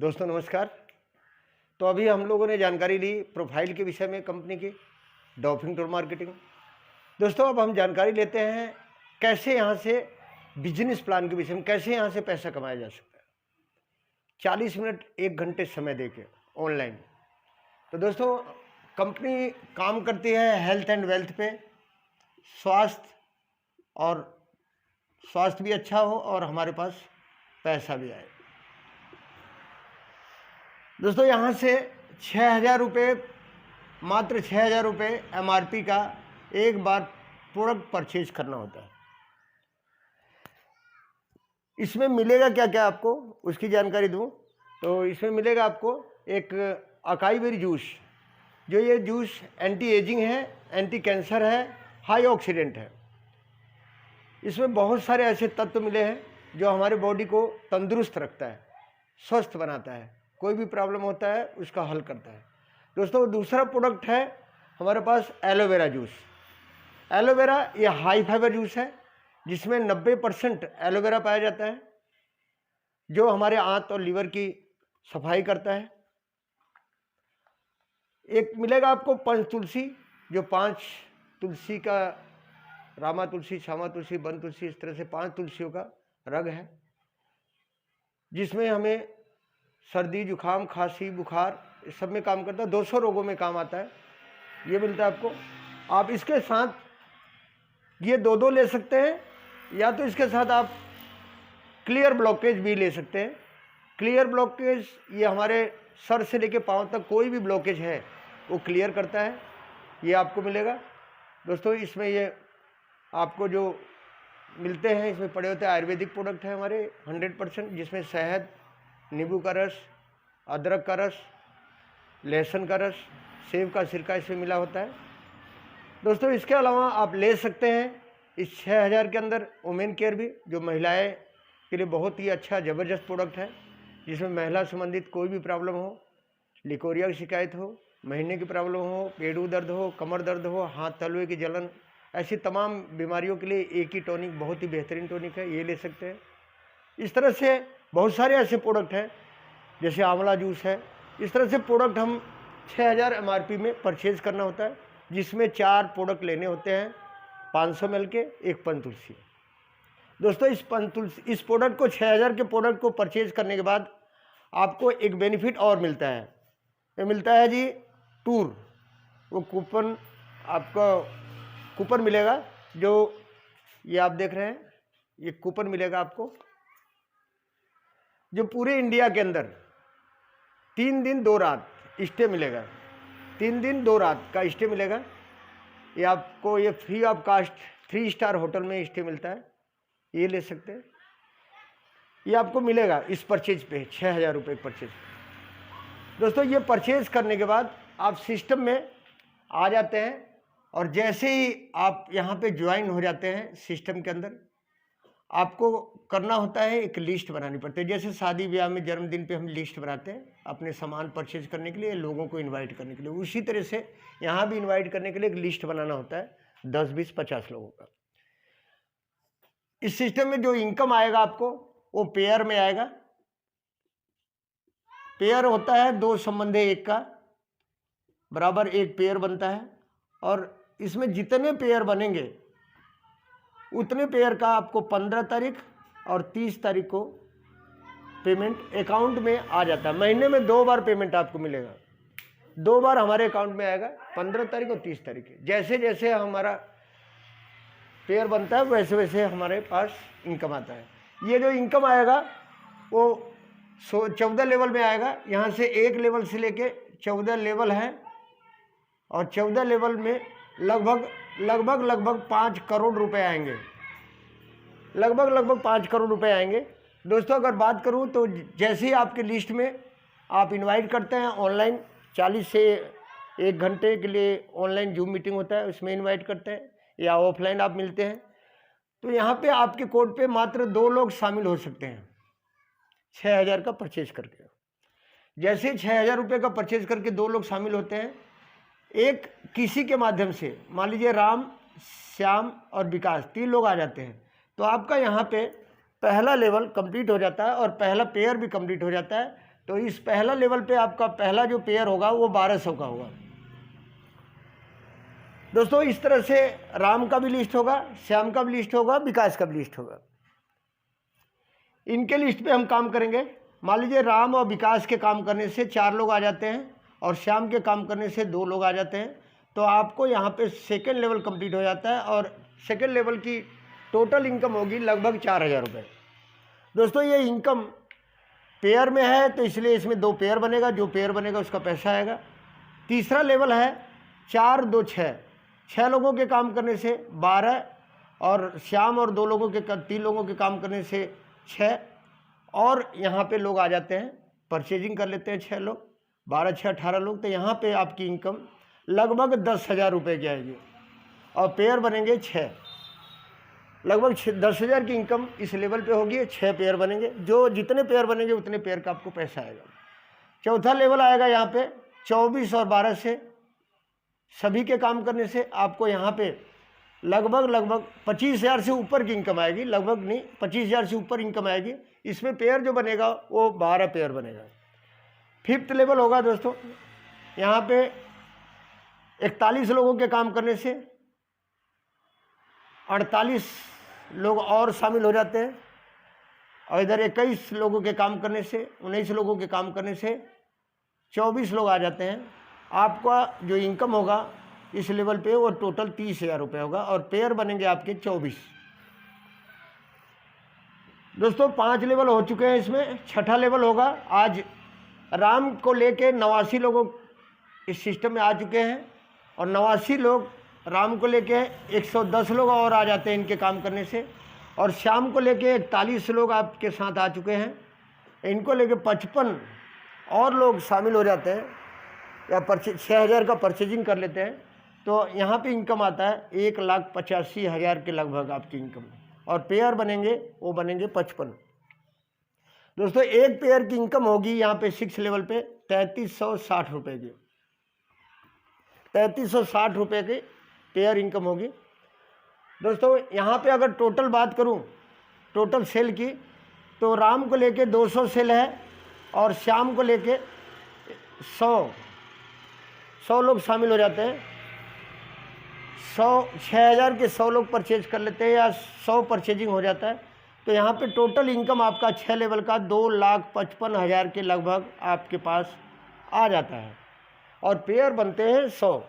दोस्तों नमस्कार। तो अभी हम लोगों ने जानकारी ली प्रोफाइल के विषय में कंपनी की डॉल्फिन टूर मार्केटिंग। दोस्तों अब हम जानकारी लेते हैं कैसे यहाँ से बिजनेस प्लान के विषय में, कैसे यहाँ से पैसा कमाया जा सकता है 40 मिनट 1 घंटे समय देके ऑनलाइन। तो दोस्तों कंपनी काम करती है हेल्थ एंड वेल्थ पे, स्वास्थ्य भी अच्छा हो और हमारे पास पैसा भी आए। दोस्तों यहाँ से 6,000 रुपये, मात्र 6,000 रुपये MRP का एक बार प्रोडक्ट परचेज करना होता है। इसमें मिलेगा क्या क्या आपको उसकी जानकारी दूं तो इसमें मिलेगा आपको एक अकाई बेरी जूस, जो ये जूस एंटी एजिंग है, एंटी कैंसर है, हाई ऑक्सीडेंट है। इसमें बहुत सारे ऐसे तत्व मिले हैं जो हमारे बॉडी को तंदुरुस्त रखता है, स्वस्थ बनाता है, कोई भी प्रॉब्लम होता है उसका हल करता है। दोस्तों दूसरा प्रोडक्ट है हमारे पास एलोवेरा जूस। एलोवेरा ये हाई फाइबर जूस है जिसमें 90% एलोवेरा पाया जाता है, जो हमारे आंत और लीवर की सफाई करता है। एक मिलेगा आपको पंच तुलसी, जो 5 तुलसी का, रामा तुलसी, श्यामा तुलसी, वन तुलसी, इस तरह से 5 तुलसियों का रग है, जिसमें हमें सर्दी, जुखाम, खांसी, बुखार इस सब में काम करता है। 200 रोगों में काम आता है। ये मिलता है आपको। आप इसके साथ ये दो ले सकते हैं, या तो इसके साथ आप क्लियर ब्लॉकेज भी ले सकते हैं। क्लियर ब्लॉकेज ये हमारे सर से लेके पांव तक कोई भी ब्लॉकेज है वो क्लियर करता है, ये आपको मिलेगा। दोस्तों इसमें ये आपको जो मिलते हैं, इसमें पड़े होते हैं आयुर्वेदिक प्रोडक्ट है हमारे 100%, जिसमें शहद, नींबू का रस, अदरक का रस, लहसुन का रस, सेब का सिरका इसमें मिला होता है। दोस्तों इसके अलावा आप ले सकते हैं इस 6,000 के अंदर वुमेन केयर भी, जो महिलाएं के लिए बहुत ही अच्छा ज़बरदस्त प्रोडक्ट है, जिसमें महिला संबंधित कोई भी प्रॉब्लम हो, लिकोरिया की शिकायत हो, महीने की प्रॉब्लम हो, पेड़ू दर्द हो, कमर दर्द हो, हाथ तलवे की जलन, ऐसी तमाम बीमारियों के लिए एक ही टॉनिक बहुत ही बेहतरीन टॉनिक है, ये ले सकते हैं। इस तरह से बहुत सारे ऐसे प्रोडक्ट हैं, जैसे आंवला जूस है। इस तरह से प्रोडक्ट हम 6,000 MRP में परचेज करना होता है, जिसमें 4 प्रोडक्ट लेने होते हैं 500 ml के, एक पंच तुलसी। दोस्तों इस प्रोडक्ट को 6,000 के प्रोडक्ट को परचेज करने के बाद आपको एक बेनिफिट और मिलता है। ये मिलता है जी टूर, वो कूपन, आपका कूपन मिलेगा, जो ये आप देख रहे हैं, ये कूपन मिलेगा आपको, जो पूरे इंडिया के अंदर 3 दिन 2 रात स्टे मिलेगा। 3 दिन 2 रात का स्टे मिलेगा। ये आपको ये free of cost 3 star hotel में स्टे मिलता है, ये ले सकते हैं। ये आपको मिलेगा इस परचेज पे 6,000 रुपये परचेज। दोस्तों ये परचेज करने के बाद आप सिस्टम में आ जाते हैं, और जैसे ही आप यहाँ पे ज्वाइन हो जाते हैं सिस्टम के अंदर, आपको करना होता है, एक लिस्ट बनानी पड़ती है। जैसे शादी ब्याह में जन्मदिन पे हम लिस्ट बनाते हैं अपने सामान परचेज करने के लिए, लोगों को इनवाइट करने के लिए, उसी तरह से यहाँ भी इनवाइट करने के लिए एक लिस्ट बनाना होता है 10, 20, 50 लोगों का। इस सिस्टम में जो इनकम आएगा आपको वो पेयर में आएगा। पेयर होता है 2 संबंधी 1 का बराबर 1 पेयर बनता है, और इसमें जितने पेयर बनेंगे उतने पेयर का आपको 15 तारीख और 30 तारीख को पेमेंट अकाउंट में आ जाता है। महीने में 2 बार पेमेंट आपको मिलेगा, 2 बार हमारे अकाउंट में आएगा, 15 तारीख और 30 तारीख। जैसे जैसे हमारा पेयर बनता है वैसे वैसे हमारे पास इनकम आता है। ये जो इनकम आएगा वो 14 लेवल में आएगा। यहाँ से 1 लेवल से लेके 14 लेवल है, और 14 लेवल में लगभग 5 करोड़ रुपए आएंगे। लगभग 5 करोड़ रुपए आएंगे। दोस्तों अगर बात करूं तो जैसे ही आपके लिस्ट में आप इनवाइट करते हैं ऑनलाइन, 40 से 1 घंटे के लिए ऑनलाइन जूम मीटिंग होता है, उसमें इनवाइट करते हैं, या ऑफलाइन आप मिलते हैं, तो यहाँ पे आपके कोड पे मात्र 2 लोग शामिल हो सकते हैं 6,000 का परचेज करके। जैसे 6,000 रुपये का परचेज करके 2 लोग शामिल होते हैं, एक किसी के माध्यम से, मान लीजिए राम, श्याम और विकास 3 लोग आ जाते हैं, तो आपका यहाँ पे पहला लेवल कंप्लीट हो जाता है और पहला पेयर भी कंप्लीट हो जाता है। तो इस पहला लेवल पे आपका पहला जो पेयर होगा वो 1200 का होगा। दोस्तों इस तरह से राम का भी लिस्ट होगा, श्याम का भी लिस्ट होगा, विकास का भी लिस्ट होगा। इनके लिस्ट पे हम काम करेंगे। मान लीजिए राम और विकास के काम करने से 4 लोग आ जाते हैं और श्याम के काम करने से 2 लोग आ जाते हैं, तो आपको यहाँ पे सेकेंड लेवल कंप्लीट हो जाता है और सेकेंड लेवल की टोटल इनकम होगी लगभग 4000 रुपये। दोस्तों ये इनकम पेयर में है तो इसलिए इसमें 2 पेयर बनेगा, जो पेयर बनेगा उसका पैसा आएगा। तीसरा लेवल है 4 2 6, 6 लोगों के काम करने से 12 और श्याम और 2 लोगों के 3 लोगों के काम करने से 6 और यहाँ पे लोग आ जाते हैं, परचेजिंग कर लेते हैं 6 लोग, 12 6 18 लोग। तो यहाँ पे आपकी इनकम लगभग 10,000 रुपये की आएगी और पेयर बनेंगे 6, लगभग 10,000 की इनकम इस लेवल पे होगी। 6 पेयर बनेंगे, जो जितने पेयर बनेंगे उतने पेयर का आपको पैसा आएगा। चौथा लेवल आएगा यहाँ पे 24 और 12 से सभी के काम करने से आपको यहाँ पे लगभग 25,000 से ऊपर की इनकम आएगी, लगभग नहीं 25,000 से ऊपर इनकम आएगी। इसमें पेयर जो बनेगा वो 12 पेयर बनेगा। फिफ्थ लेवल होगा दोस्तों, यहाँ पे 41 लोगों के काम करने से 48 लोग और शामिल हो जाते हैं और इधर 21 लोगों के काम करने से 19 लोगों के काम करने से 24 लोग आ जाते हैं। आपका जो इनकम होगा इस लेवल पे वो टोटल 30,000 रुपये होगा और पेयर बनेंगे आपके 24। दोस्तों 5 लेवल हो चुके हैं, इसमें छठा लेवल होगा। आज राम को लेके 89 लोग इस सिस्टम में आ चुके हैं और 89 लोग राम को लेके 110 लोग और आ जाते हैं इनके काम करने से, और श्याम को लेके 41 लोग आपके साथ आ चुके हैं। इनको लेके 55 और लोग शामिल हो जाते हैं या 6,000 का परचेजिंग कर लेते हैं। तो यहाँ पे इनकम आता है 1,85,000 के लगभग आपकी इनकम, और पेयर बनेंगे वो बनेंगे 55। दोस्तों एक पेयर की इनकम होगी यहाँ पे 6 लेवल पे 3,360 रुपये की, 3,360 रुपये की पेयर इनकम होगी। दोस्तों यहाँ पे अगर टोटल बात करूँ टोटल सेल की, तो राम को लेके 200 सेल है और श्याम को लेके 100 लोग शामिल हो जाते हैं। 6,000 के 100 लोग परचेज कर लेते हैं या 100 परचेजिंग हो जाता है। तो यहाँ पे टोटल इनकम आपका 6 लेवल का 2,55,000 के लगभग आपके पास आ जाता है और पेयर बनते हैं 100।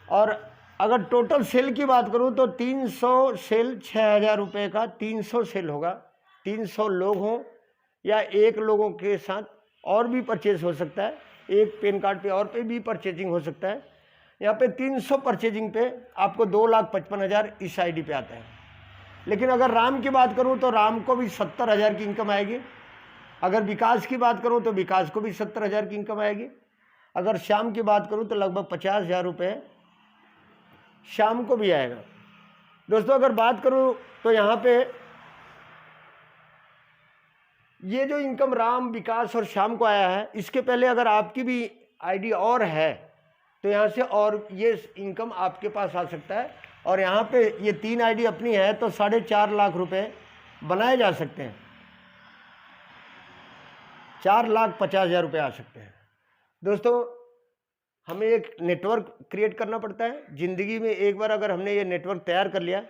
और अगर टोटल सेल की बात करूँ तो 300 सेल 6,000 रुपये का 300 सेल होगा। 300 लोग हों या 1 लोगों के साथ और भी परचेज हो सकता है, एक पेन कार्ड पे और पे भी परचेजिंग हो सकता है। यहाँ पे 300 परचेजिंग पे आपको 2,55,000 इस आईडी पे आता है। लेकिन अगर राम की बात करूँ तो राम को भी 70,000 की इनकम आएगी। अगर विकास की बात करूँ तो विकास को भी 70,000 की इनकम आएगी। अगर श्याम की बात करूँ तो लगभग 50,000 रुपये श्याम को भी आएगा। दोस्तों अगर बात करूँ तो यहाँ पे ये जो इनकम राम, विकास और श्याम को आया है, इसके पहले अगर आपकी भी आईडी और है तो यहाँ से और ये इनकम आपके पास आ सकता है। और यहाँ पे ये 3 आईडी अपनी है तो 4.5 लाख रुपए बनाए जा सकते हैं, 4,50,000 रुपये आ सकते हैं। दोस्तों हमें एक नेटवर्क क्रिएट करना पड़ता है ज़िंदगी में। एक बार अगर हमने ये नेटवर्क तैयार कर लिया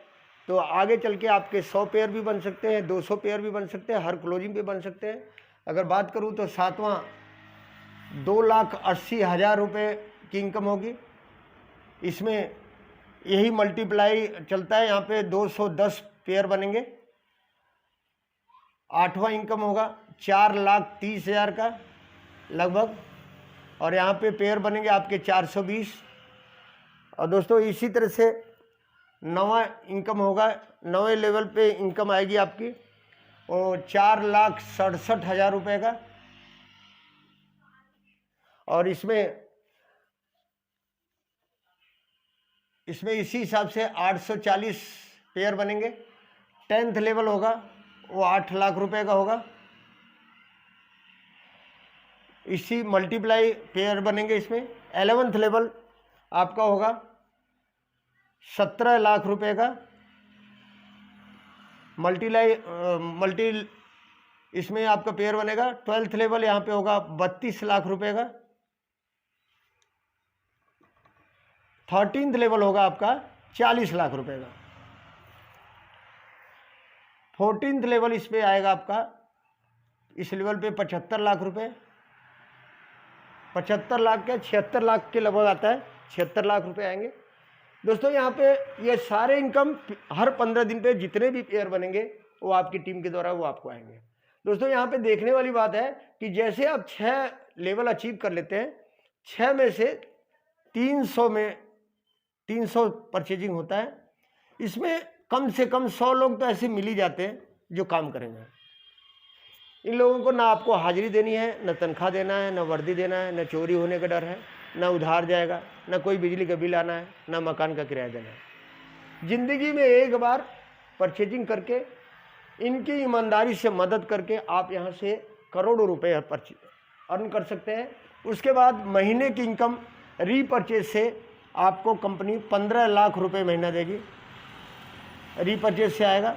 तो आगे चल के आपके 100 पेयर भी बन सकते हैं, 200 पेयर भी बन सकते हैं, हर क्लोजिंग पे बन सकते हैं। अगर बात करूँ तो 7वां 2,80,000 रुपये की इनकम होगी। इसमें यही मल्टीप्लाई चलता है, यहाँ पे 210 पेयर बनेंगे। 8वां इनकम होगा 4,30,000 का लगभग, और यहाँ पे पेयर बनेंगे आपके 420। और दोस्तों इसी तरह से 9वां इनकम होगा, 9वें लेवल पे इनकम आएगी आपकी वो 4,67,000 रुपये का। और इसमें इसी हिसाब से 840 पेयर बनेंगे। 10th लेवल होगा वो 8 लाख रुपए का होगा। इसी मल्टीप्लाई पेयर बनेंगे इसमें। 11th लेवल आपका होगा 17 लाख रुपए का। इसमें आपका पेयर बनेगा 12th लेवल यहाँ पे होगा 32 लाख रुपए का। 13th लेवल होगा आपका 40 लाख रुपए का। 14th लेवल इस पे आएगा आपका, इस लेवल पे 75 लाख रुपए, 75 लाख के 76 लाख के लगभग आता है, 76 लाख रुपए आएंगे। दोस्तों यहाँ पे ये सारे इनकम हर 15 दिन पे जितने भी पेयर बनेंगे वो आपकी टीम के द्वारा वो आपको आएंगे। दोस्तों यहाँ पे देखने वाली बात है कि जैसे आप 6 लेवल अचीव कर लेते हैं, 6 में से 300 परचेजिंग होता है। इसमें कम से कम 100 लोग तो ऐसे मिल ही जाते हैं जो काम करेंगे। इन लोगों को ना आपको हाजिरी देनी है, न तनख्वाह देना है, न वर्दी देना है, न चोरी होने का डर है, न उधार जाएगा, न कोई बिजली का बिल आना है, न मकान का किराया देना है। ज़िंदगी में एक बार परचेजिंग करके, इनकी ईमानदारी से मदद करके आप यहाँ से करोड़ों रुपए अर्न कर सकते हैं। उसके बाद महीने की इनकम रीपरचेज से आपको कंपनी 15 लाख रुपए महीना देगी, रीपरचेज से आएगा,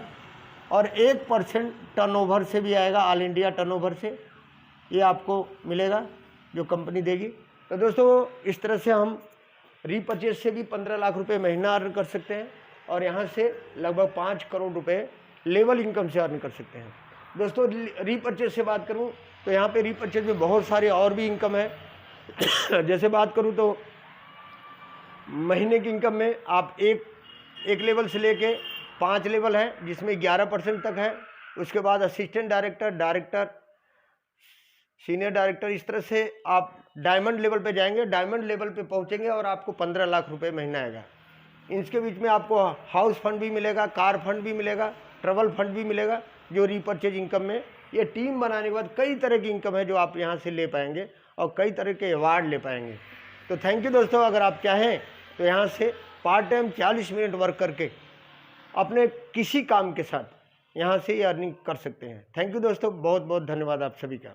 और 1% टर्नओवर से भी आएगा, ऑल इंडिया टर्नओवर से ये आपको मिलेगा जो कंपनी देगी। तो दोस्तों इस तरह से हम रीपरचेज से भी 15 लाख रुपए महीना अर्न कर सकते हैं, और यहाँ से लगभग 5 करोड़ रुपए लेवल इनकम से अर्न कर सकते हैं। दोस्तों रीपरचेज से बात करूँ तो यहाँ पे रीपरचेज में बहुत सारे और भी इनकम है। जैसे बात करूँ तो महीने की इनकम में आप एक लेवल से लेके 5 लेवल है, जिसमें 11% तक है। उसके बाद assistant director, director, senior director, इस तरह से आप डायमंड लेवल पे जाएंगे। डायमंड लेवल पे पहुंचेंगे और आपको 15 लाख रुपए महीना आएगा। इसके बीच में आपको हाउस फंड भी मिलेगा, कार फंड भी मिलेगा, ट्रैवल फंड भी मिलेगा, जो रीपरचेज इनकम में ये टीम बनाने के बाद कई तरह की इनकम है जो आप यहाँ से ले पाएंगे, और कई तरह के अवार्ड ले पाएंगे। तो थैंक यू दोस्तों। अगर आप चाहें तो यहाँ से पार्ट टाइम 40 मिनट वर्क करके अपने किसी काम के साथ यहाँ से ये अर्निंग कर सकते हैं। थैंक यू दोस्तों, बहुत बहुत धन्यवाद आप सभी का।